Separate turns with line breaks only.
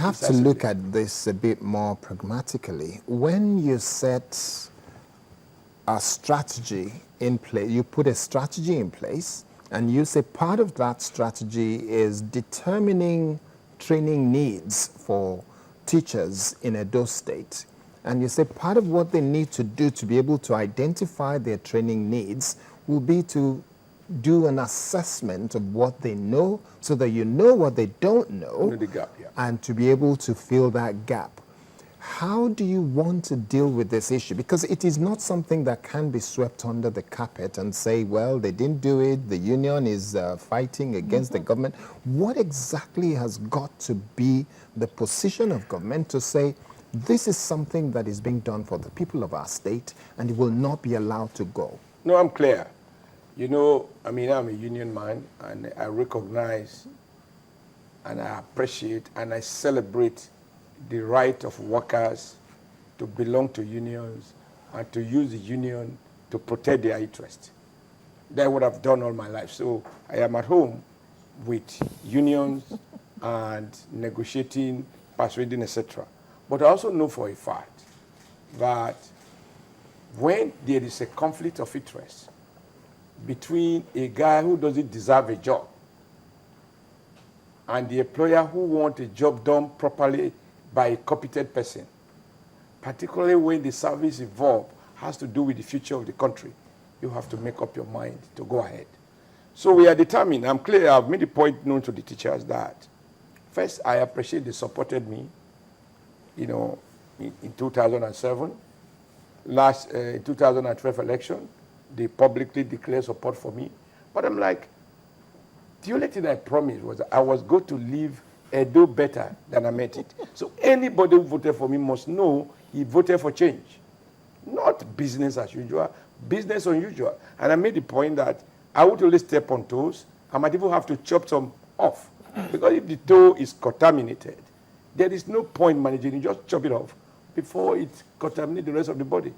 have to look at this a bit more pragmatically. When you set a strategy in place, you put a strategy in place, and you say part of that strategy is determining training needs for teachers in Edo State. And you say part of what they need to do to be able to identify their training needs will be to do an assessment of what they know so that you know what they don't know,
the gap, yeah.
and to be able to fill that gap. How do you want to deal with this issue? Because it is not something that can be swept under the carpet and say, well, they didn't do it, the union is fighting against the government. What exactly has got to be the position of government to say, this is something that is being done for the people of our state and it will not be allowed to go?
No, I'm clear. You know, I mean, I'm a union man, and I recognize and I appreciate and I celebrate the right of workers to belong to unions and to use the union to protect their interest. That's what I've done all my life. So I am at home with unions and negotiating, persuading, etc. But I also know for a fact that when there is a conflict of interest between a guy who doesn't deserve a job and the employer who wants a job done properly by a competent person, particularly when the service involved has to do with the future of the country, you have to make up your mind to go ahead. So we are determined. I'm clear. I've made the point known to the teachers that, first, I appreciate they supported me, you know, in 2007. Last 2012 election, they publicly declared support for me. But I'm like, the only thing I promised was that I was going to leave Edo better than I met it. So anybody who voted for me must know he voted for change. Not business as usual, business unusual. And I made the point that I would only step on toes. I might even have to chop some off. Because if the toe is contaminated, there is no point managing it. Just chop it off before it contaminates the rest of the body.